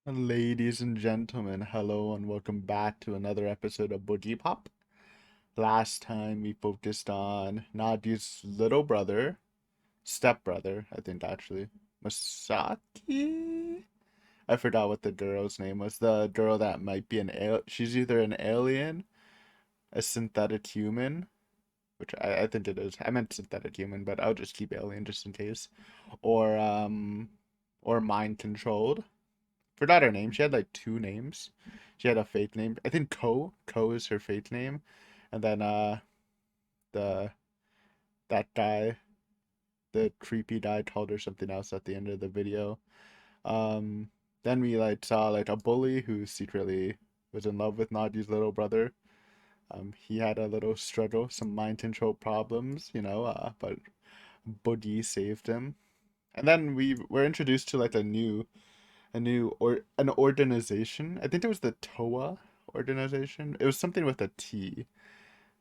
Ladies and gentlemen, hello and welcome back to another episode of Boogiepop. Last time we focused on Nadia's little brother, stepbrother, I think actually, Masaki. I forgot what the girl's name was. The girl that might be she's either an alien, a synthetic human, which I think it is. I meant synthetic human, but I'll just keep alien just in case, or or mind controlled. Forgot her name. She had like two names. She had a fake name. I think Ko. Ko is her fake name. And then the that guy, the creepy guy told her something else at the end of the video. Um then we like saw like a bully who secretly was in love with Nadi's little brother. He had a little struggle, some mind control problems, but Boogie saved him. And then we were introduced to like an organization. I think it was the TOA organization. It was something with a T.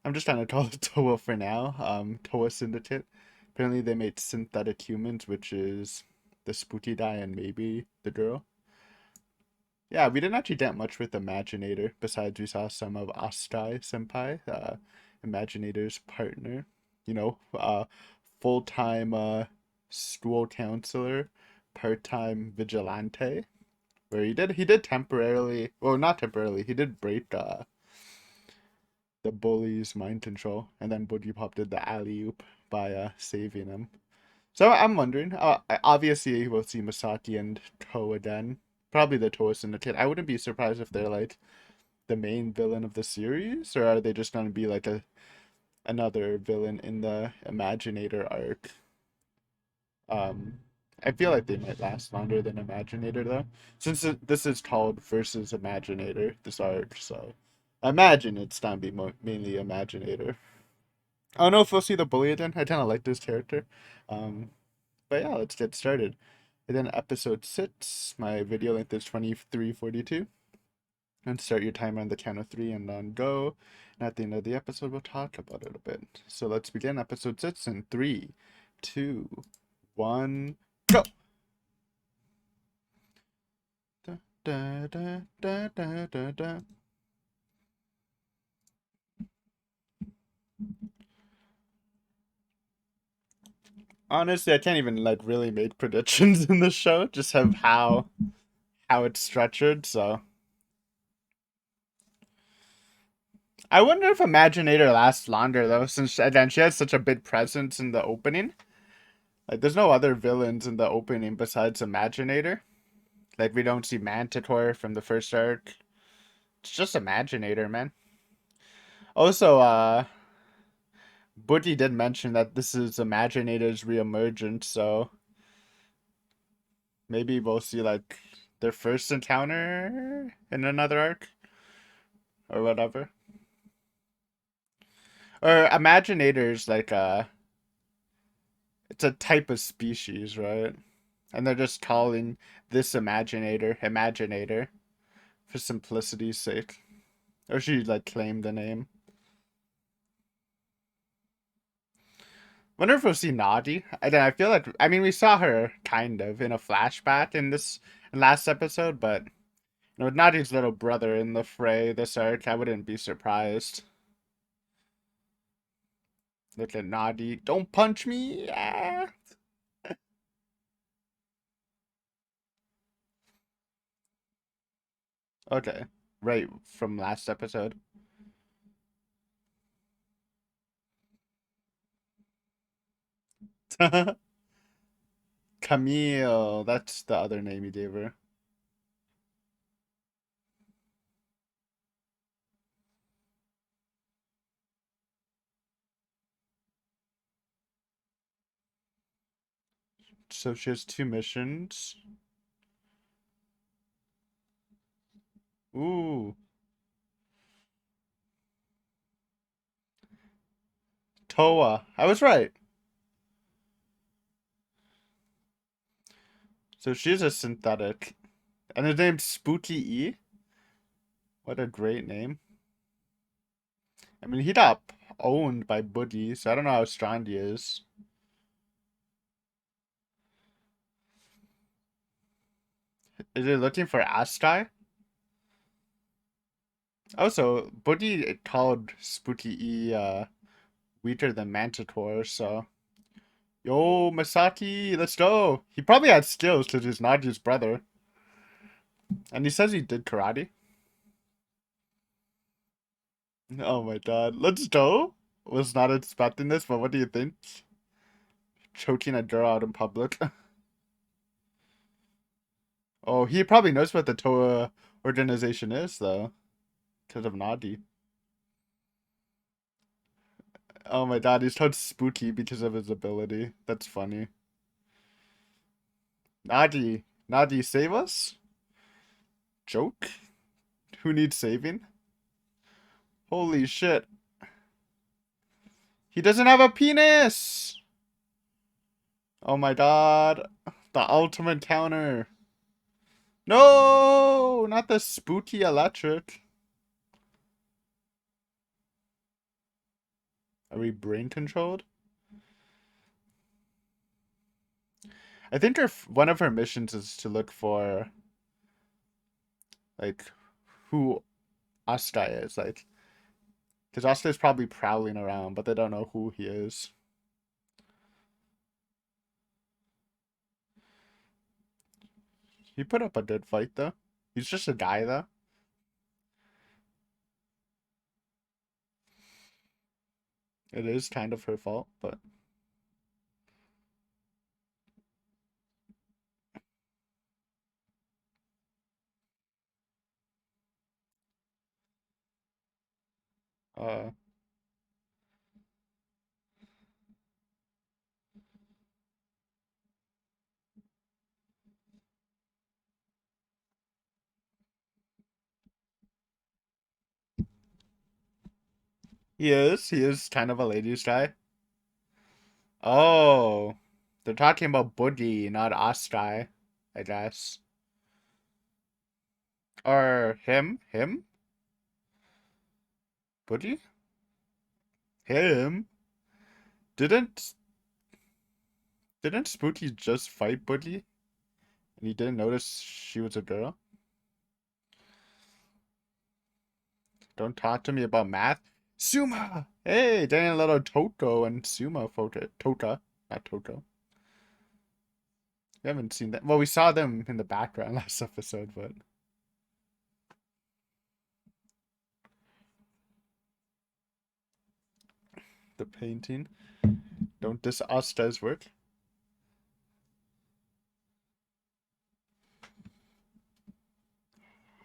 I'm just trying to call it TOA for now. TOA Syndicate. Apparently they made synthetic humans, which is the spooky guy and maybe the girl. Yeah, we didn't actually get much with Imaginator. Besides, we saw some of Astai Senpai, Imaginator's partner. Full-time school counselor, part-time vigilante. Where he did temporarily, well, not temporarily, he did break the bully's mind control, and then Boogiepop did the alley oop by saving him. So I'm wondering, obviously we'll see Masaki and Toa again, probably the Toa Syndicate. I wouldn't be surprised if they're like the main villain of the series, or are they just gonna be like another villain in the Imaginator arc? Um, I feel like they might last longer than Imaginator though, since this is called versus Imaginator, this arc. So I imagine it's gonna be mainly Imaginator. I don't know if we'll see the bully again. I kind of like this character. Um, but yeah, let's get started. And then episode 6. My video length is 23:42. And start your timer on the count of 3 and on go. And at the end of the episode, we'll talk about it a bit. So let's begin episode 6 in 3, 2, 1, go! Da, da, da, da, da, da, da. Honestly, I can't even like really make predictions in the show. Just have how it's structured. So I wonder if Imaginator lasts longer though, since again she has such a big presence in the opening. Like, there's no other villains in the opening besides Imaginator. Like, we don't see Manticore from the first arc. It's just Imaginator, man. Also, Boogie did mention that this is Imaginator's reemergence, so maybe we'll see like their first encounter in another arc or whatever. Or Imaginators like it's a type of species, right? And they're just calling this Imaginator for simplicity's sake. Or she like claimed the name. Wonder if we'll see Nadi. I feel like we saw her kind of in a flashback in this last episode, but with Nadi's little brother in the fray this arc, I wouldn't be surprised. Look at Nadi. Don't punch me. Yeah. Okay. Right from last episode. Camille. That's the other name you gave her. So she has two missions. Ooh. Toa. I was right. So she's a synthetic. And her name's Spooky E. What a great name. He got owned by Boogie, so I don't know how strong he is. Is it looking for Astai? Also, Buddy called Spooky E weaker than Manticore, so yo, Masaki, let's go. He probably had skills because he's Nadia's brother. And he says he did karate. Oh my god. Let's go. Was not expecting this, but what do you think? Choking a girl out in public. Oh, he probably knows what the Toa organization is, though. Because of Nadi. Oh my god, he's told spooky because of his ability. That's funny. Nadi. Nadi, save us? Joke? Who needs saving? Holy shit. He doesn't have a penis! Oh my god. The ultimate counter. No! Not the spooky electric. Are we brain controlled? I think one of her missions is to look for, like, who Asta is. Like, because Asta is probably prowling around, but they don't know who he is. He put up a good fight, though. He's just a guy, though. It is kind of her fault, but uh, he is. He is kind of a ladies' guy. Oh, they're talking about Boogie, not Asta, I guess. Or him? Him? Boogie? Him? Didn't didn't Spooky just fight Boogie? And he didn't notice she was a girl? Don't talk to me about math. Suma! Hey, then a little Toto and Suma photo. Tota, not Toto. We haven't seen that. Well, we saw them in the background last episode, but the painting. Don't diss Asta's work.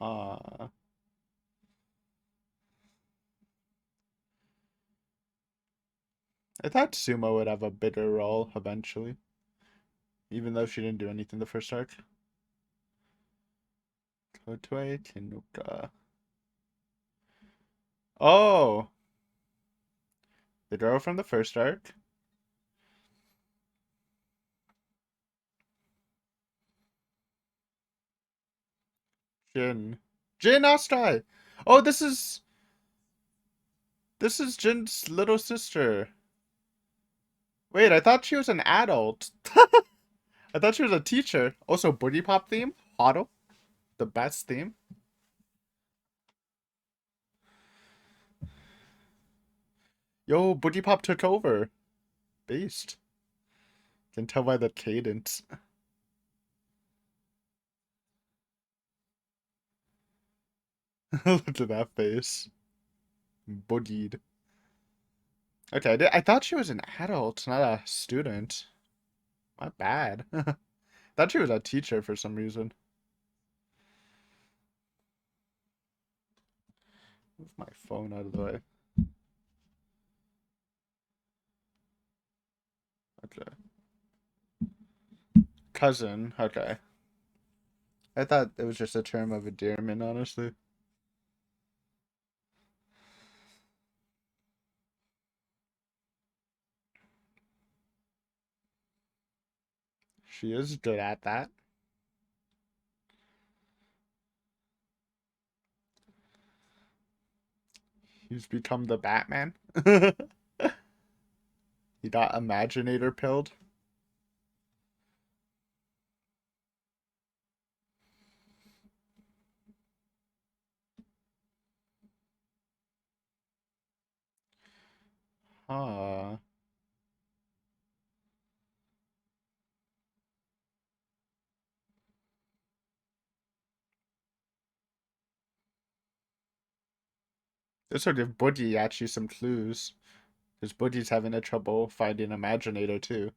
Ah. I thought Suma would have a bigger role eventually, even though she didn't do anything the first arc. Kotoi Tenuka. Oh, the girl from the first arc. Jin. Jin Astai! Oh, this is Jin's little sister. Wait, I thought she was an adult. I thought she was a teacher. Also, Boogiepop theme? Huddle? The best theme? Yo, Boogiepop took over. Beast. Can tell by the cadence. Look at that face. Boogied. Okay, I thought she was an adult, not a student. My bad. Thought she was a teacher for some reason. Move my phone out of the way. Okay. Cousin. Okay. I thought it was just a term of endearment, honestly. She is good at that. He's become the Batman. He got Imaginator pilled. This would give Budgie actually some clues. Because Budgie's having a trouble finding Imaginator too.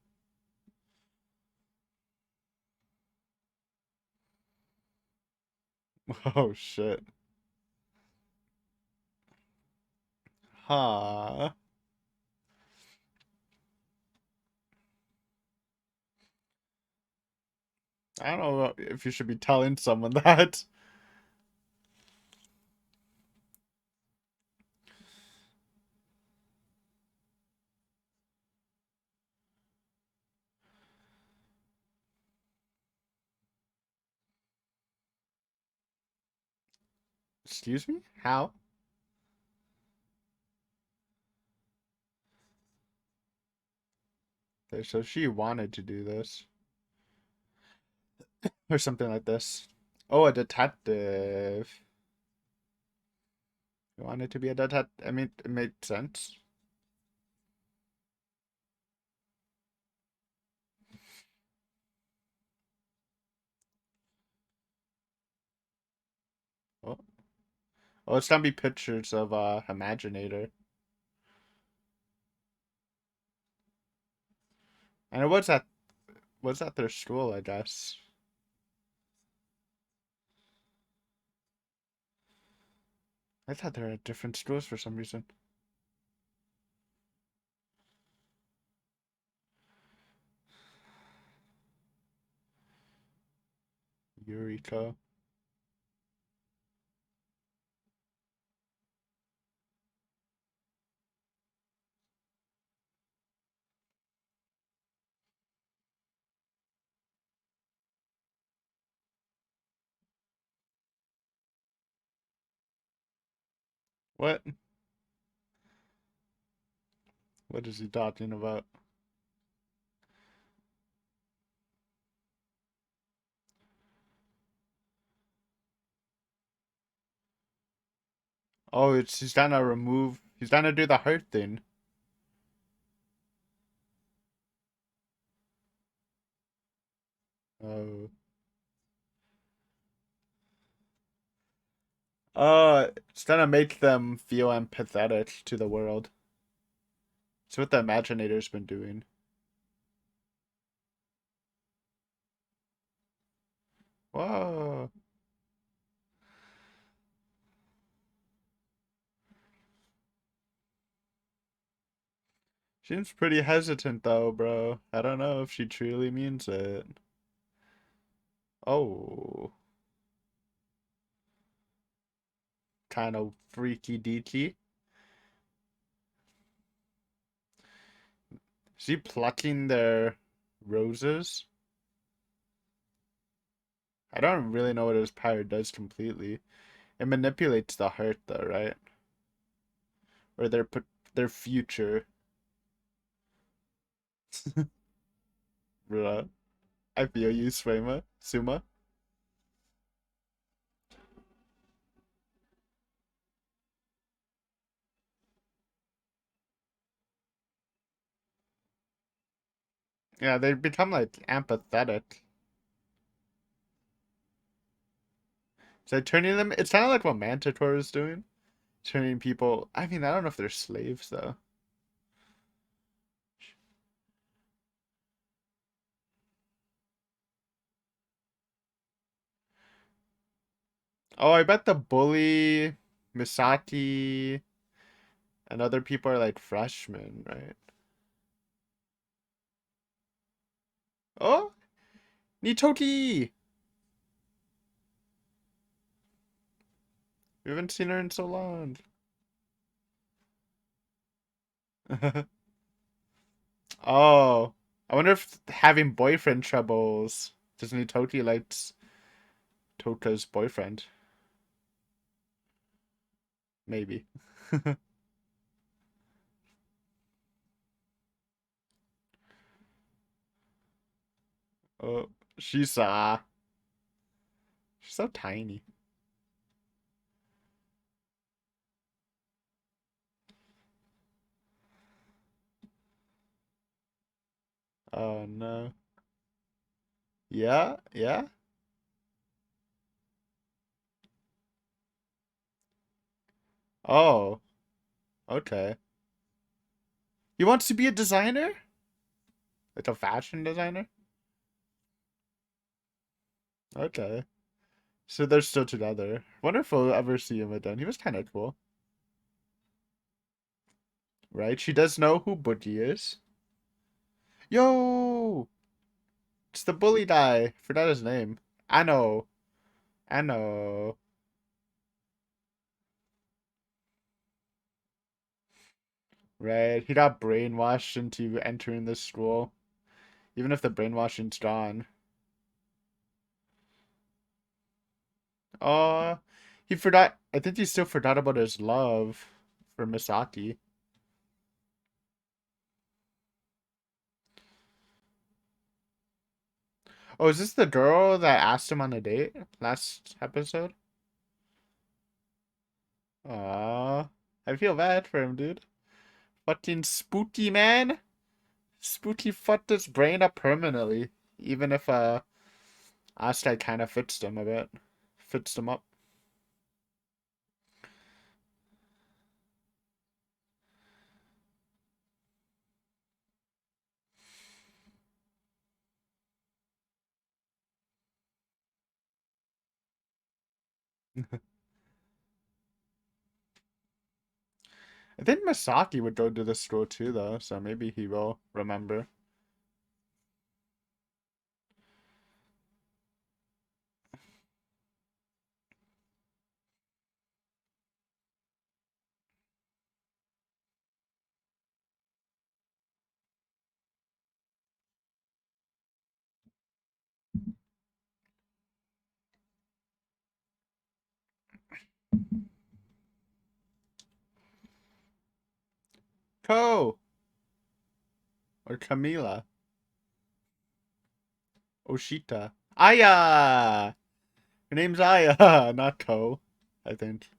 Oh shit. Huh. I don't know if you should be telling someone that. Excuse me? How? Okay, so she wanted to do this. Or something like this. Oh, a detective. You wanted to be a detective? I mean, it made sense. Oh, oh, it's gonna be pictures of Imaginator. And it was at their school, I guess. I thought they were at different schools for some reason. Eureka. What? What is he talking about? Oh, it's he's trying to remove. He's trying to do the heart thing. Oh. It's trying to make them feel empathetic to the world. It's what the Imaginator's been doing. Whoa. Seems pretty hesitant though, bro. I don't know if she truly means it. Oh. Kind of freaky deaky. Is he plucking their roses? I don't really know what his power does completely. It manipulates the heart though, right? Or their future. Bruh. I feel you, Suema. Suma. Yeah, they become like empathetic. So turning them, it's kind of like what Manticore is doing. Turning people, I mean, I don't know if they're slaves though. Oh, I bet the bully, Misaki, and other people are like freshmen, right? Oh, Nitoki! We haven't seen her in so long. Oh, I wonder if having boyfriend troubles. Does Nitoki likes Toka's boyfriend? Maybe. Oh, she's so tiny. Oh no. Yeah, yeah. Oh, okay. He wants to be a designer? Like a fashion designer? Okay. So they're still together. Wonder if we'll ever see him again. He was kind of cool, right? She does know who Boogie is. Yo! It's the bully guy. Forgot his name. I know. I know. Right? He got brainwashed into entering this school. Even if the brainwashing's gone. Oh, he forgot. I think he still forgot about his love for Misaki. Oh, is this the girl that asked him on a date last episode? Aw, I feel bad for him, dude. Fucking spooky man. Spooky fucked his brain up permanently. Even if Asta kind of fixed him a bit. Fixed him up. I think Misaki would go to the school too, though, so maybe he will remember. Ko or Camila. Oshita. Aya! Her name's Aya, not Ko, I think.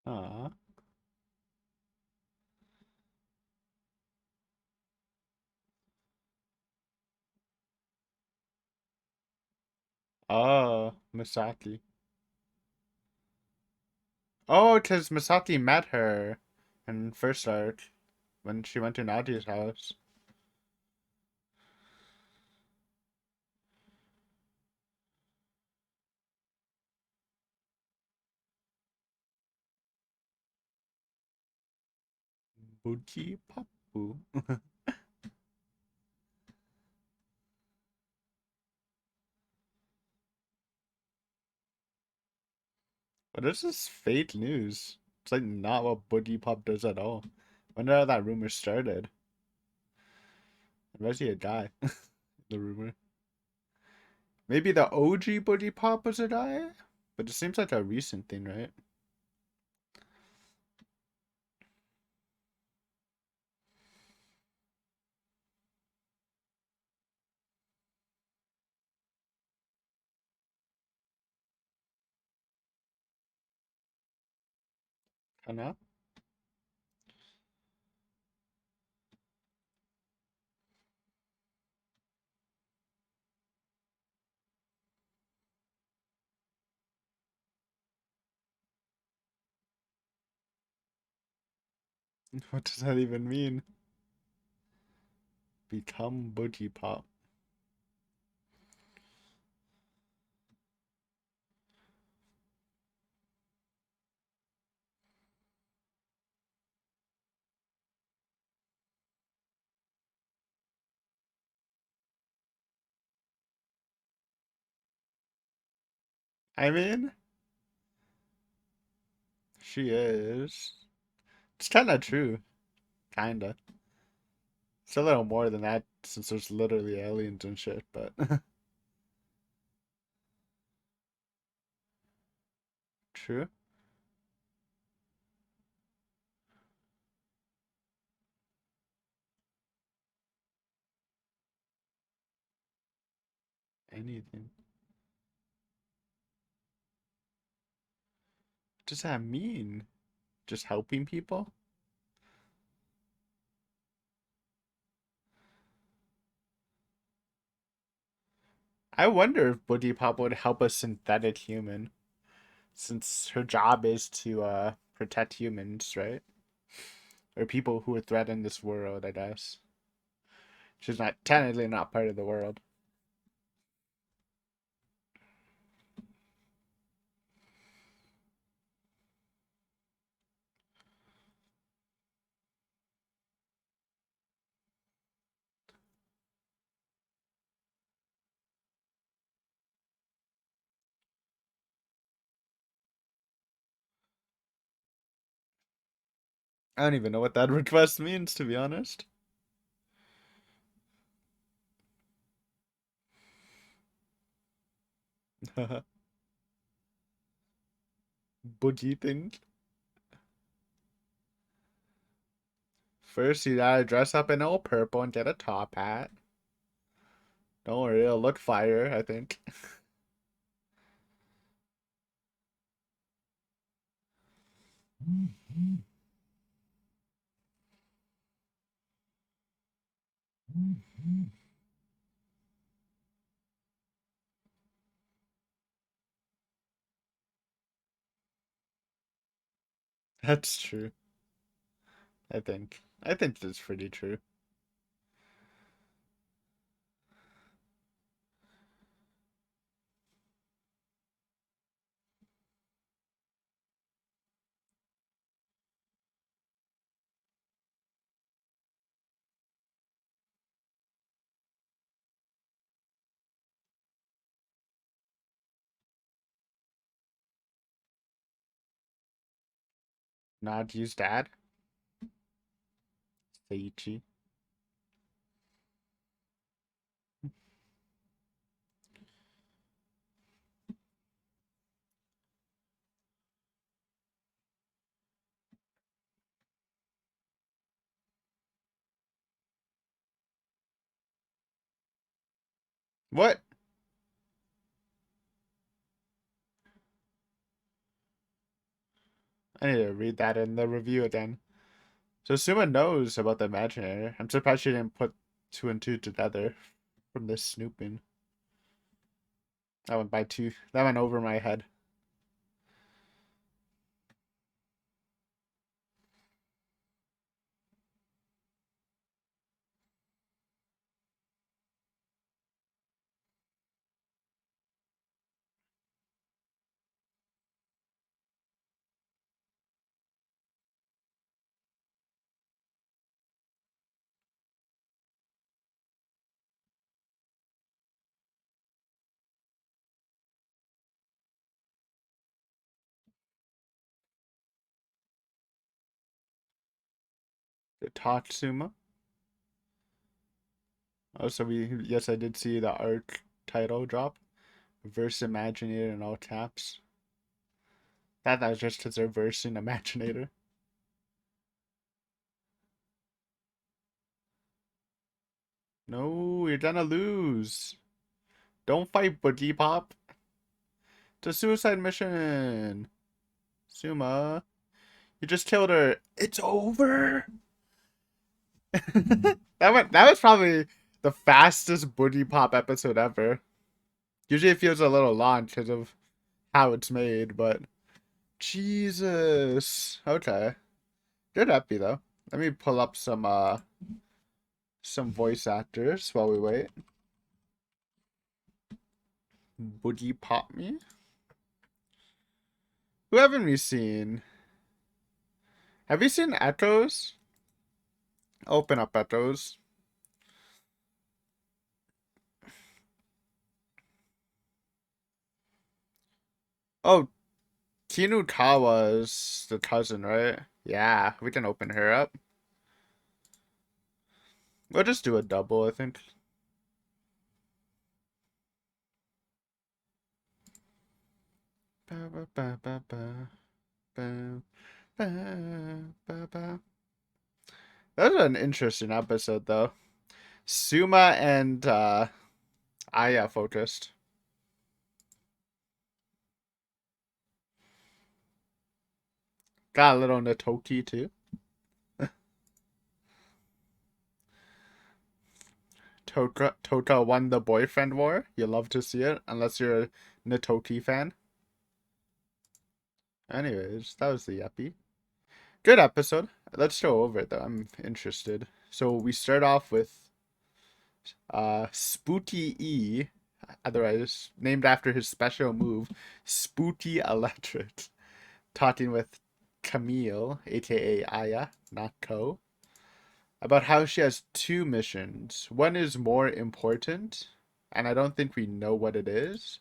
Aw. Oh, Misaki. Oh, because Misaki met her in first arc when she went to Nadia's house. Boogiepop. But this is fake news. It's like not what Boogiepop does at all. Wonder how that rumor started. Why is he a guy? The rumor. Maybe the OG Boogiepop was a guy? But it seems like a recent thing, right? Kinda. What does that even mean? Become Boogiepop. I mean, she is. It's kind of true. Kinda. It's a little more than that since there's literally aliens and shit, but true. Anything. What does that mean? Just helping people? I wonder if Boogiepop would help a synthetic human, since her job is to protect humans, right? Or people who would threaten this world, I guess. She's not technically not part of the world. I don't even know what that request means, to be honest. Boogie thing. First, you gotta dress up in all purple and get a top hat. Don't worry, it'll look fire, I think. That's true. I think. I think that's pretty true. Not use dad. Seiichi. What? I need to read that in the review again. So Suma knows about the Imaginator. I'm surprised she didn't put two and two together from this snooping. That went by two. That went over my head. The talk Suma. Oh, so yes, I did see the arc title drop. Verse Imaginator in all caps. That was just because they're versing Imaginator. No, you're gonna lose. Don't fight Boogiepop. It's a suicide mission. Suma, you just killed her. It's over. That was probably the fastest Boogiepop episode ever. Usually it feels a little long because of how it's made, but Jesus. Okay. Good epi though. Let me pull up some voice actors while we wait. Boogiepop me? Who haven't we seen? Have you seen Echoes? Open up Echoes. Oh, Kinukawa's the cousin, right? Yeah, we can open her up. We'll just do a double, I think. Ba, ba, ba, ba, ba, ba, ba, ba, ba. That was an interesting episode, though. Suma and Aya focused. Got a little Natoki, too. Tota won the boyfriend war. You love to see it, unless you're a Natoki fan. Anyways, that was the epi. Good episode. Let's go over it though. I'm interested. So we start off with Spooky E, otherwise named after his special move, Spooky Electric, talking with Camille, aka Aya, not Ko, about how she has two missions. One is more important, and I don't think we know what it is.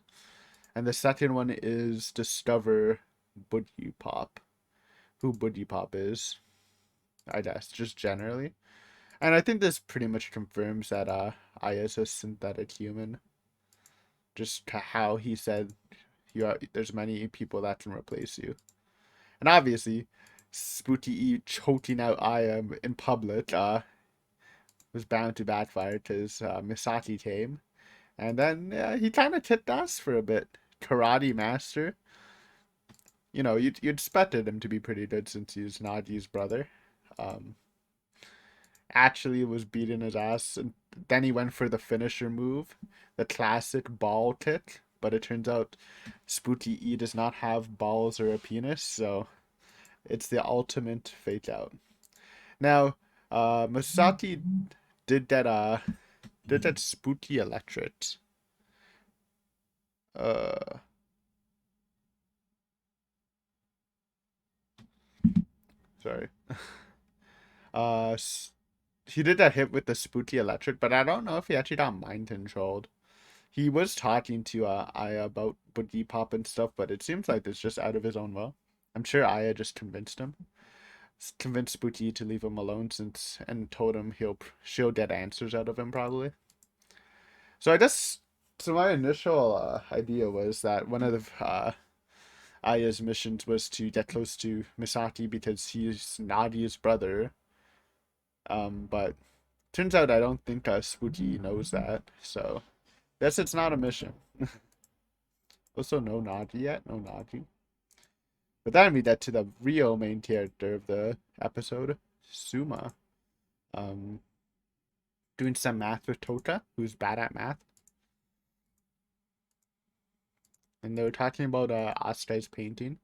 And the second one is discover Boogiepop. Who Boogiepop is, I guess, just generally. And I think this pretty much confirms that Aya is a synthetic human. Just how he said there's many people that can replace you. And obviously, Spooky E choking out Aya in public was bound to backfire because Misaki came. And then he kind of kicked ass for a bit. Karate master. You know, you'd expected him to be pretty good since he's Nagi's brother. Um, actually was beating his ass, and then he went for the finisher move, the classic ball kick. But it turns out Spooky E does not have balls or a penis, so it's the ultimate fake out. Now, Masaki did that Spooky Electric. Uh, sorry. Uh, he did that hit with the Spooky Electric, but I don't know if he actually got mind controlled. He was talking to Aya about Boogiepop and stuff, but it seems like it's just out of his own will. I'm sure Aya just convinced him, convinced Spooky to leave him alone since, and told him she'll get answers out of him probably. So I guess so. My initial idea was that one of the Aya's missions was to get close to Misaki because he's Nadia's brother. But turns out I don't think Spooky knows that. So guess it's not a mission. Also, no Nagi yet. No Nagi. But then we get to the real main character of the episode, Suma. Um, doing some math with Tota, who's bad at math. And they were talking about Astai's painting.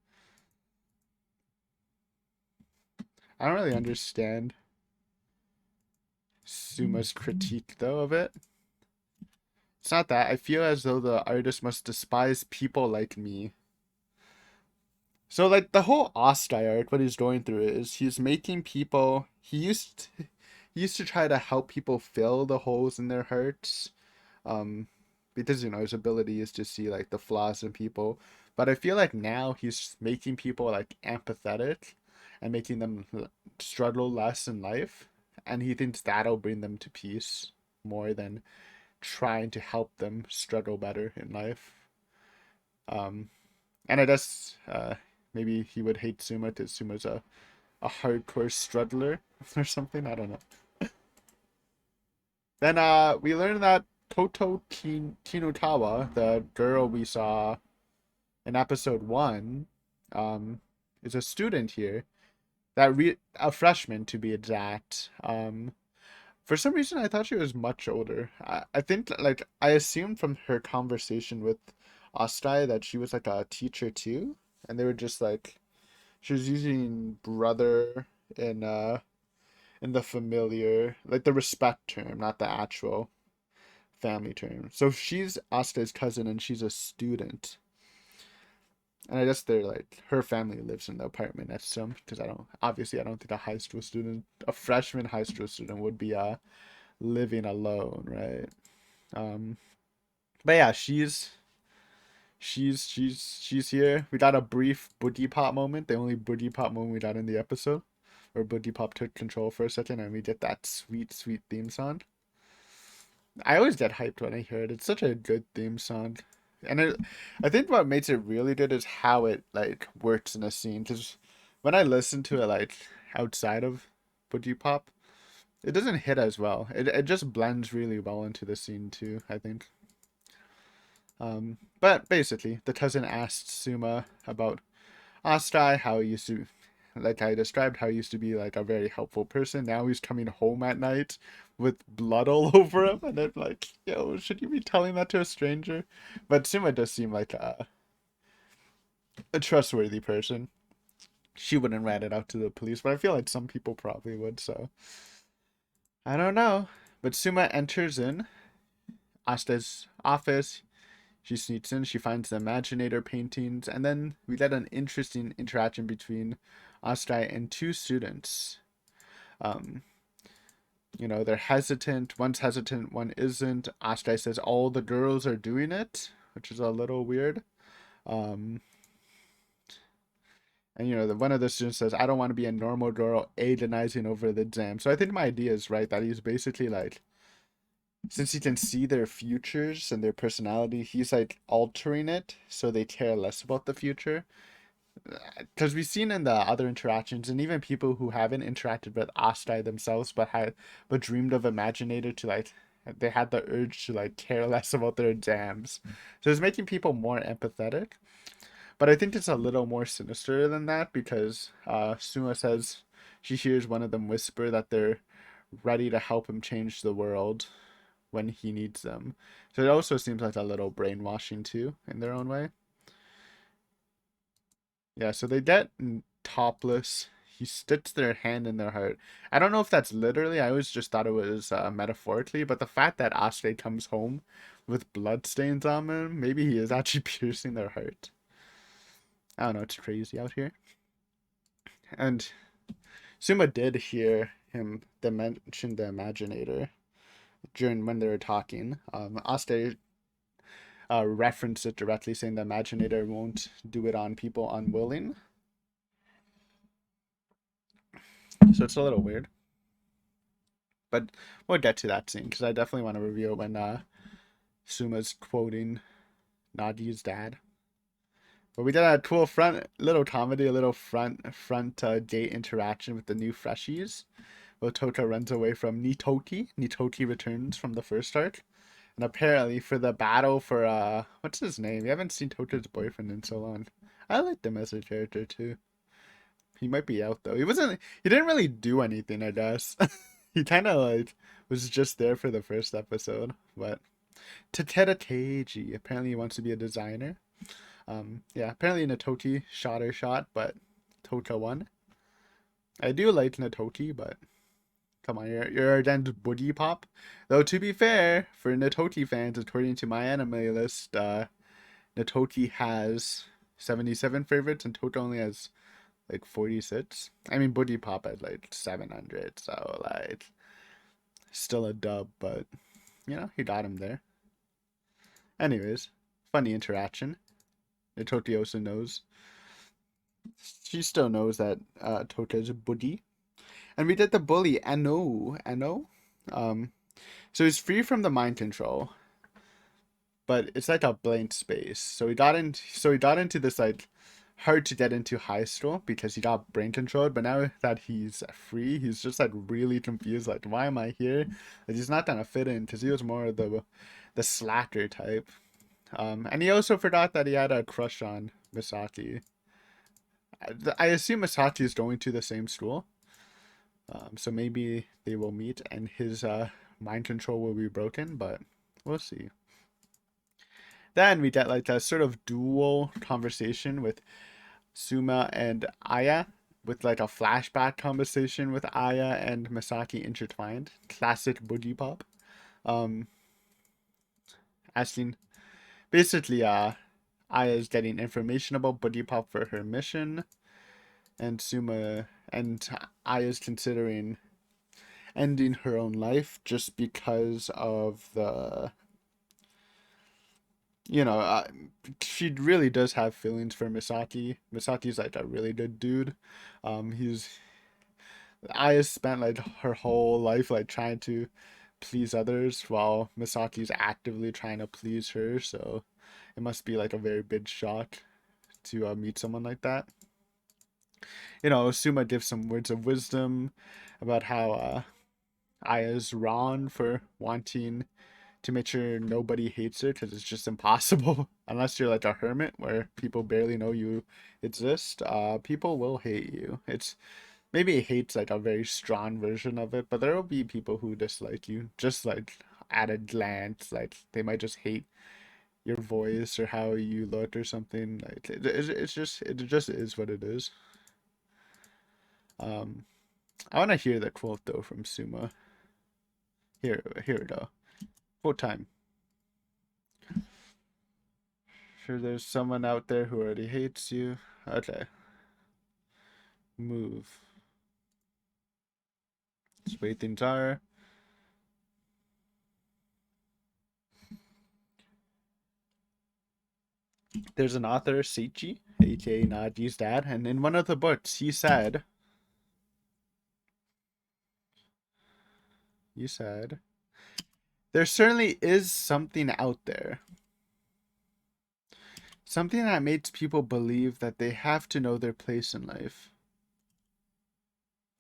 I don't really understand Suma's critique, though, of it. It's not that. I feel as though the artist must despise people like me. So, like, the whole Astai art, what he's going through is he's making people. He used to try to help people fill the holes in their hearts, um, because his ability is to see like the flaws in people. But I feel like now he's making people like empathetic, and making them struggle less in life, and he thinks that'll bring them to peace more than trying to help them struggle better in life. Um, and I guess maybe he would hate Suma because Suma's a hardcore struggler or something. I don't know. Then we learned that Kinotawa, the girl we saw in episode 1, is a student here. A freshman to be exact. For some reason I thought she was much older. I think like I assumed from her conversation with Ostai that she was like a teacher too, and they were just like she was using brother in the familiar, like the respect term, not the actual family term. So she's Asta's cousin and she's a student. And I guess they're like her family lives in the apartment next to them because I don't think a freshman high school student would be living alone, right? Um, but yeah, She's here. We got a brief Boogiepop moment, the only Boogiepop moment we got in the episode, where Boogiepop took control for a second, and we get that sweet, sweet theme song. I always get hyped when I hear it. It's such a good theme song, and I think what makes it really good is how it like works in a scene. Because when I listen to it like outside of Boogiepop, it doesn't hit as well. It just blends really well into the scene too, I think. But basically, the cousin asked Suma about Astai, how he used to, like I described, how he used to be like a very helpful person. Now he's coming home at night with blood all over him, and I'm like, yo, should you be telling that to a stranger? But Suma does seem like a trustworthy person. She wouldn't rat it out to the police, but I feel like some people probably would, so I don't know. But Suma enters in Asta's office. She sneaks in, she finds the Imaginator paintings, and then we get an interesting interaction between Astai and two students. Um, they're hesitant. One's hesitant, one isn't. Astai says all the girls are doing it, which is a little weird. Um, and one of the students says, "I don't want to be a normal girl agonizing over the exam." So I think my idea is right, that he's basically like, since he can see their futures and their personality, he's like altering it so they care less about the future. Because we've seen in the other interactions, and even people who haven't interacted with Astai themselves, but dreamed of Imaginator, to like, they had the urge to like care less about their exams. So it's making people more empathetic. But I think it's a little more sinister than that, because Suma says she hears one of them whisper that they're ready to help him change the world when he needs them. So it also seems like a little brainwashing too, in their own way. Yeah, so they get topless. He sticks their hand in their heart. I don't know if that's literally. I always just thought it was metaphorically, but the fact that Ashley comes home with blood stains on him, maybe he is actually piercing their heart. I don't know. It's crazy out here. And Suma did hear him mention the Imaginator during when they were talking. Aste referenced it directly, saying the Imaginator won't do it on people unwilling. So it's a little weird. But we'll get to that scene, because I definitely want to review it when Suma's quoting Nadi's dad. But we did a cool little comedy, a little front date interaction with the new freshies. Well, Tota runs away from Nitoki. Nitoki returns from the first arc. And apparently for the battle for what's his name? We haven't seen Tota's boyfriend in so long. I liked him as a character too. He might be out though. He didn't really do anything, I guess. He kinda like was just there for the first episode. But Takeda Teiji apparently he wants to be a designer. Yeah, apparently Natoki shot her shot, but Tota won. I do like Natoki, but come on, you're against Boogiepop. Though to be fair, for Natoki fans, according to my anime list, Natoki has 77 favorites and Tota only has like 46. I mean, Boogiepop has like 700, so like still a dub, but he got him there. Anyways, funny interaction. Natoki also knows. She still knows that Tota is a Boogie. And we did the bully, Ano. Um, so he's free from the mind control, but it's like a blank space. So he got into this like hard to get into high school because he got brain controlled. But now that he's free, he's just like really confused. Like, why am I here? Like, he's not gonna fit in because he was more of the slacker type. And he also forgot that he had a crush on Misaki. I assume Misaki is going to the same school. So maybe they will meet and his mind control will be broken, but we'll see. Then we get like a sort of dual conversation with Suma and Aya, with like a flashback conversation with Aya and Misaki intertwined. Classic Boogiepop. Um, Asking basically, Aya is getting information about Boogiepop for her mission, and Aya's considering ending her own life just because of you know, she really does have feelings for Misaki. Misaki's like a really good dude. He's Aya spent like her whole life like trying to please others while Misaki's actively trying to please her. So it must be like a very big shock to meet someone like that. You know, Suma gives some words of wisdom about how Aya's wrong for wanting to make sure nobody hates her because it's just impossible unless you're like a hermit where people barely know you exist. People will hate you. It's maybe hate's like a very strong version of it, but there will be people who dislike you just like at a glance. Like they might just hate your voice or how you look or something. Like it just is what it is. Um, I want to hear the quote though from Suma. Here we go. Quote time. Sure, there's someone out there who already hates you. Okay, move. That's the way things are. There's an author, Seichi, aka Naji's dad, and in one of the books, he said, there certainly is something out there. Something that makes people believe that they have to know their place in life.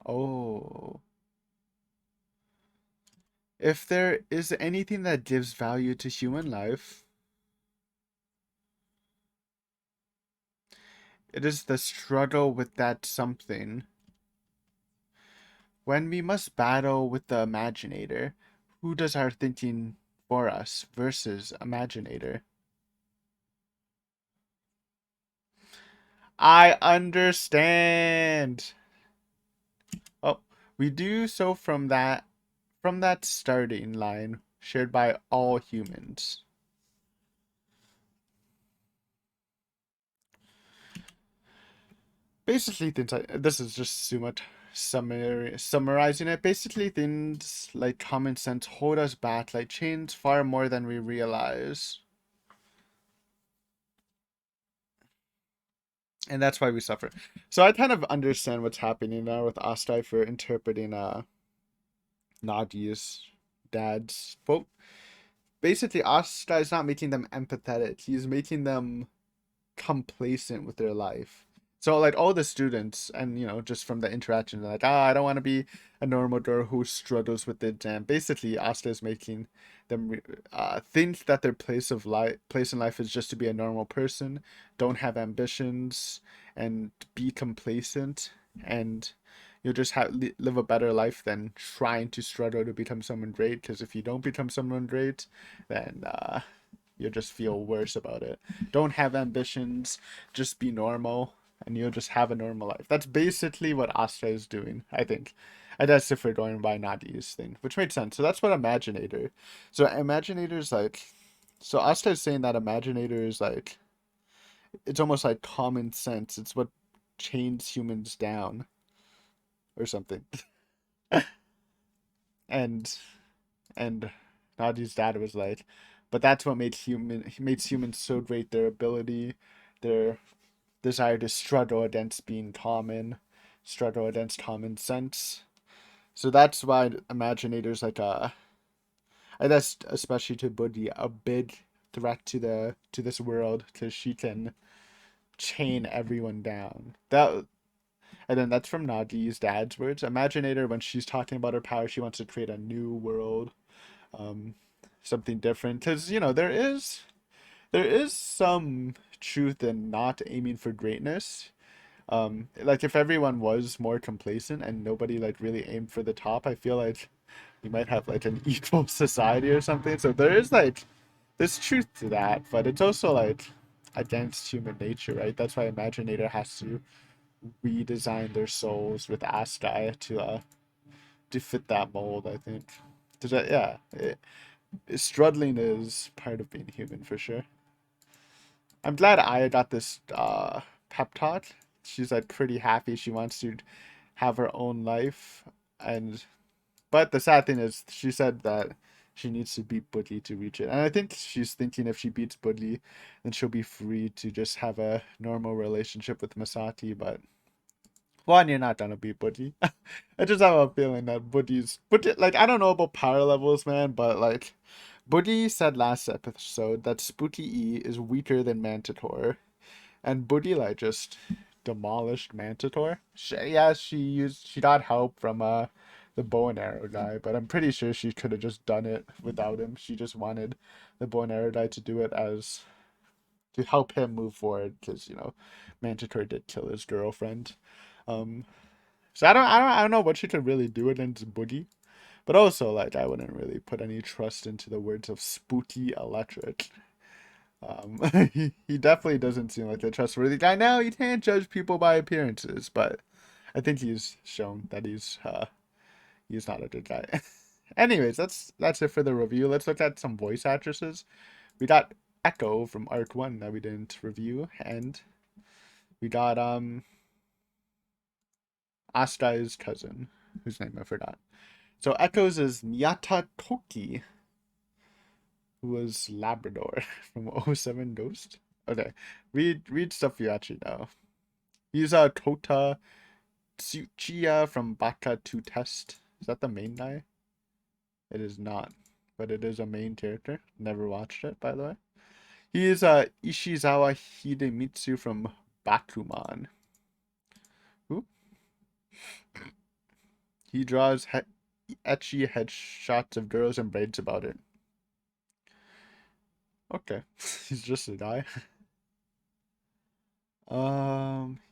Oh. If there is anything that gives value to human life, it is the struggle with that something. When we must battle with the Imaginator, who does our thinking for us versus Imaginator? I understand. Oh, we do so from that starting line shared by all humans. Basically, this is just too much summarizing it. Basically, things like common sense hold us back like chains far more than we realize. And that's why we suffer. So I kind of understand what's happening now with Astai for interpreting Nadia's dad's quote. Basically, Astai is not making them empathetic. He's making them complacent with their life. So like all the students and just from the interaction, they're like, I don't want to be a normal girl who struggles with the exam. Basically, Asta is making them think that their place in life is just to be a normal person, don't have ambitions, and be complacent, and you'll just live a better life than trying to struggle to become someone great. Because if you don't become someone great, then you'll just feel worse about it. Don't have ambitions, just be normal, and you'll just have a normal life. That's basically what Astra is doing, I think. And that's if we're going by Nadi's thing, which makes sense. So that's what Imaginator. So Imaginator is like. So Asta is saying that Imaginator is like. It's almost like common sense. It's what chains humans down or something. and and Nadi's dad was like, but that's what makes humans so great. Their ability, their desire to struggle against being common, struggle against common sense. So that's why Imaginator's like I guess especially to Boogie, a big threat to this world because she can chain everyone down. And then that's from Nagi's dad's words. Imaginator, when she's talking about her power, she wants to create a new world, um, something different. Because there is some truth in not aiming for greatness. Like if everyone was more complacent and nobody like really aimed for the top, I feel like we might have like an equal society or something. So there's truth to that, but it's also like against human nature, right? That's why Imaginator has to redesign their souls with Astai to fit that mold, I think. Yeah, struggling is part of being human for sure. I'm glad Aya got this pep talk. She's like pretty happy. She wants to have her own life, and but the sad thing is, she said that She needs to beat Buddy to reach it. And I think she's thinking if she beats Buddy, then she'll be free to just have a normal relationship with Masaki. But one, you're not gonna beat Buddy. I just have a feeling that Buddy, like, I don't know about power levels, man, but like Buddy said last episode that Spooky E is weaker than Manticore. And Buddy like just demolished Manticore. Yeah, she got help from the bow and arrow guy, but I'm pretty sure she could have just done it without him. She just wanted the bow and arrow guy to do it as to help him move forward because Manticore did kill his girlfriend. Um, so I don't know what she could really do against Buddy, but also like I wouldn't really put any trust into the words of Spooky Electric. He definitely doesn't seem like a trustworthy guy. Now you can't judge people by appearances, but I think he's shown that he's not a good guy. Anyways, that's it for the review. Let's look at some voice actresses. We got Echo from Arc 1 that we didn't review, and we got Astai's cousin, whose name I forgot. So Echo's is Miyata Toki, who was Labrador from '07 Ghost. Okay, read stuff you actually know. He's Kota Tsuchiya from Baka 2 Test. Is that the main guy? It is not, but it is a main character. Never watched it, by the way. He is Ishizawa Hidemitsu from Bakuman. Who? He draws etchy headshots of girls and brags about it. Okay, he's just a guy.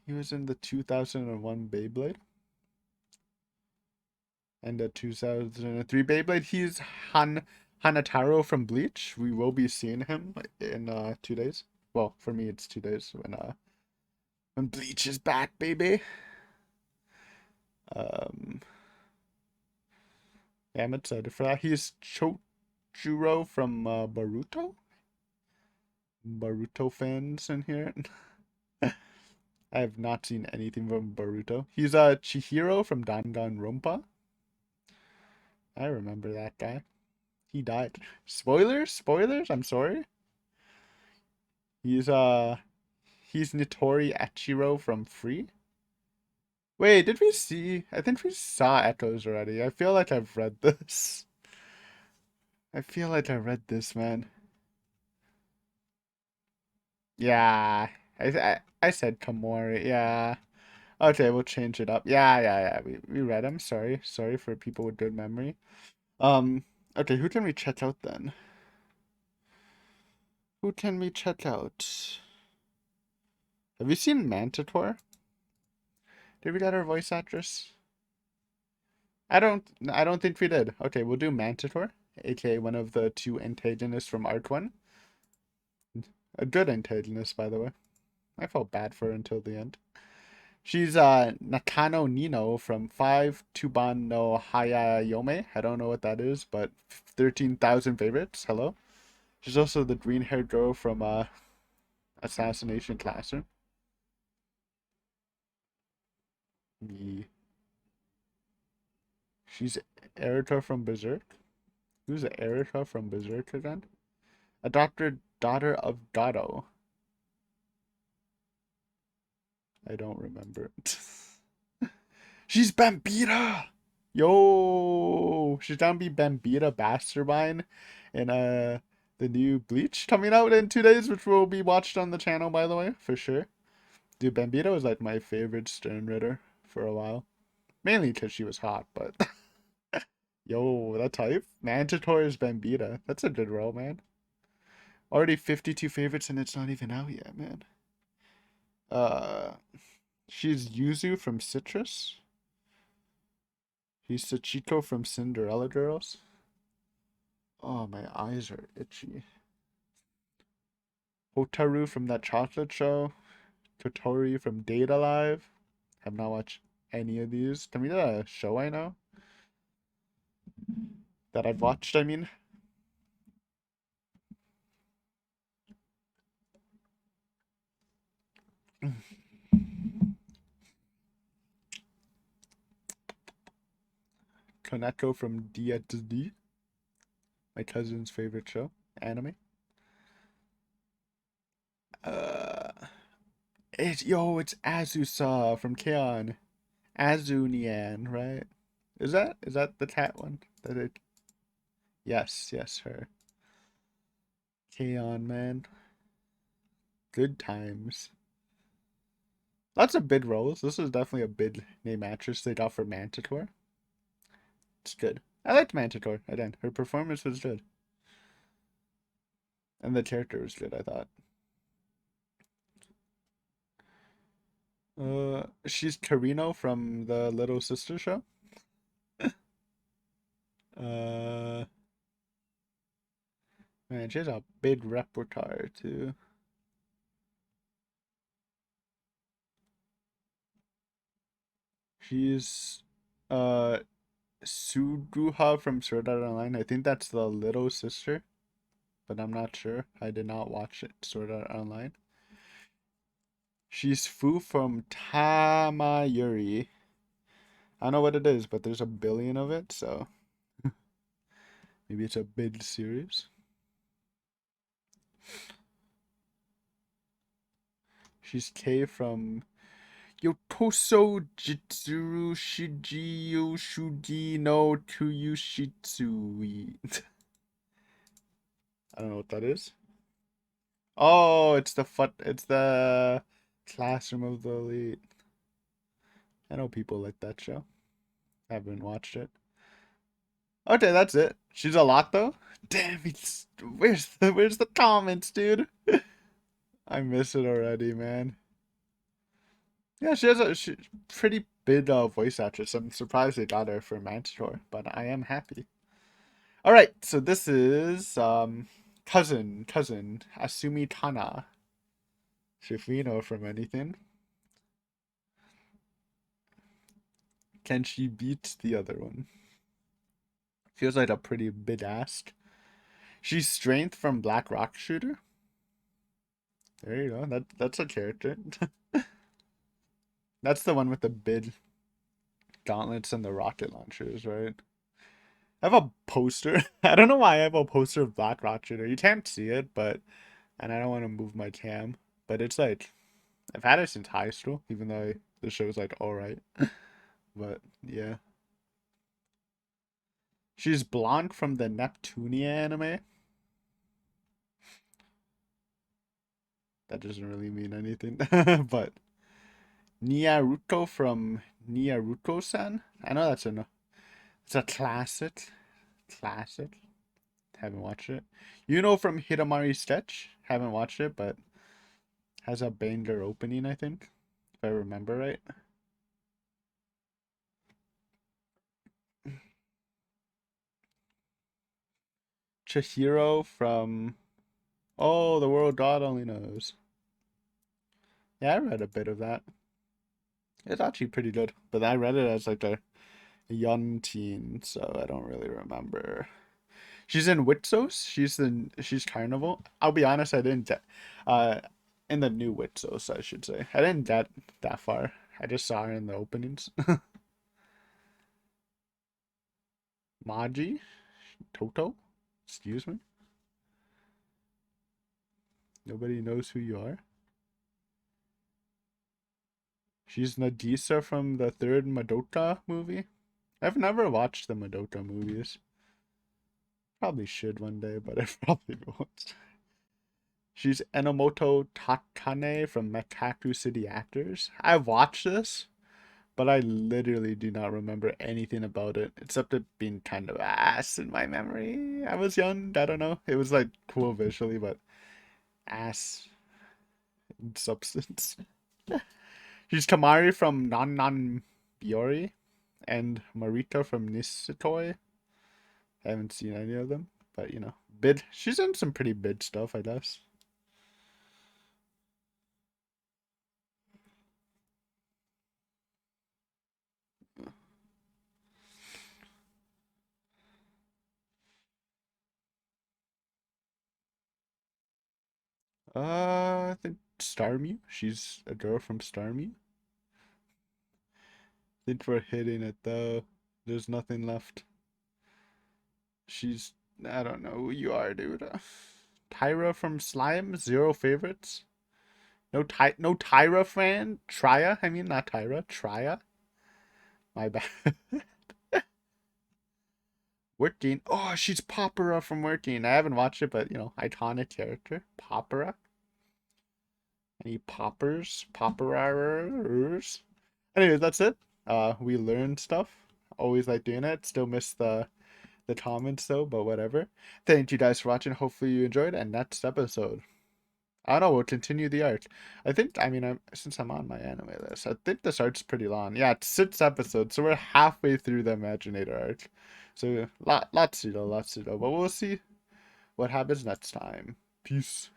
He was in the 2001 Beyblade and the 2003 Beyblade. He's Hanataro from Bleach. We will be seeing him in 2 days. Well, for me it's 2 days when Bleach is back, baby. Um yeah, I'm excited for that. He's Chojuro from Baruto. Baruto fans in here. I have not seen anything from Baruto. He's Chihiro from Danganronpa. I remember that guy. He died. Spoilers? Spoilers? I'm sorry. He's he's Nitori Achiro from Free. Wait, did we see? I think we saw Echoes already. I feel like I've read this. I feel like I read this, man. Yeah. I said Kamori. Yeah. Okay, we'll change it up. Yeah. We read him. Sorry. Sorry for people with good memory. Okay, who can we check out then? Who can we check out? Have you seen Manticore? Did we get our voice actress? I don't think we did. Okay, we'll do Manticore, aka one of the two antagonists from Arc 1. A good antagonist, by the way. I felt bad for her until the end. She's Nakano Nino from 5 Tuban no Hayayome. I don't know what that is, but 13,000 favorites. Hello. She's also the green haired girl from Assassination Classroom. She's Erika from Berserk. Who's Erika from Berserk again? Adopted daughter of Gato. I don't remember. She's Bambita! Yo! She's gonna be Bambita Basterbine in the new Bleach coming out in 2 days, which will be watched on the channel, by the way, for sure. Dude, Bambita was like my favorite Stern Ritter for a while. Mainly because she was hot, but yo, that type? Manticore is Bambita. That's a good role, man. Already 52 favorites and it's not even out yet, man. Uh, she's Yuzu from Citrus. He's Sachiko from Cinderella Girls. Oh, my eyes are itchy. Hotaru from that chocolate show. Totori from Date Alive. Have not watched any of these. Can we do a show I know? That I've watched, I mean. Koneko from DXD. My cousin's favorite show, anime. Uh, it's Azusa from Keon. Azunian, right? Is that the cat one? That it? Yes, yes, her. Keon, man. Good times. Lots of bid roles. This is definitely a bid name actress they got for Manticore. It's good. I liked Manticore. I did. Her performance was good. And the character was good, I thought. She's Karino from the Little Sister show. Uh, Man, she has a big repertoire too. She's uh Suguha from Sword Art Online. I think that's the little sister, but I'm not sure. I did not watch it, Sword Art Online. She's Fu from Tamayuri. I don't know what it is, but there's a billion of it, so maybe it's a big series. She's Kei from Yotoso Jitsuru Shijiyo Shugi no Tuyushitsui. I don't know what that is. Oh, it's the Classroom of the Elite. I know people like that show. Haven't watched it. Okay, that's it. She's a lot though. Damn, where's the comments, dude? I miss it already, man. Yeah, she has a pretty big voice actress. I'm surprised they got her for Manticore, but I am happy. All right, so this is cousin Asumi Tana. If we know from anything, can she beat the other one? Feels like a pretty big ask. She's Strength from Black Rock Shooter. There you go. That's a character. That's the one with the big gauntlets and the rocket launchers, right? I have a poster. I don't know why I have a poster of Black Rock Shooter. You can't see it, but and I don't want to move my cam, but it's like I've had it since high school, even though the show's like all right. But yeah, she's Blanc from the Neptunia anime. That doesn't really mean anything, but Niaruto from Niaruto-san. I know it's a classic. Classic. Haven't watched it. From Hitamari Sketch. Haven't watched it, but has a banger opening, I think, if I remember right. Chihiro from The World God Only Knows. Yeah, I read a bit of that. It's actually pretty good, but I read it as like a young teen, so I don't really remember. She's in Witsos. She's Carnival. I'll be honest, I didn't get in the new Witsos, I should say. I didn't get that far. I just saw her in the openings. Maji Toto. Excuse me. Nobody knows who you are. She's Nadisa from the third Madoka movie. I've never watched the Madoka movies. Probably should one day, but I probably won't. She's Enomoto Takane from Mekaku City Actors. I've watched this, but I literally do not remember anything about it except it being kind of ass in my memory. I was young, I don't know. It was like cool visually, but ass in substance. She's Tamari from Non Non Biori and Marita from Nisutoi. I haven't seen any of them, but bid. She's in some pretty bid stuff, I guess. I think Starmie. She's a girl from Starmie. Think we're hitting it though. There's nothing left. She's I don't know who you are, dude. Tyra from Slime, zero favorites. No Tyra fan. Trya, I mean not Tyra. Trya. My bad. Working. Oh, she's Popera from Working. I haven't watched it, but iconic character. Popera. Any poppers? Popperers? Anyways, that's it. We learned stuff. Always like doing it. Still miss the comments though, but whatever. Thank you guys for watching. Hopefully you enjoyed. And next episode, I don't know. We'll continue the art. I think. I mean, since I'm on my anime list, I think this arc's pretty long. Yeah, it's 6 episodes, so we're halfway through the Imaginator arc. So lots to go, lots to go. But we'll see what happens next time. Peace.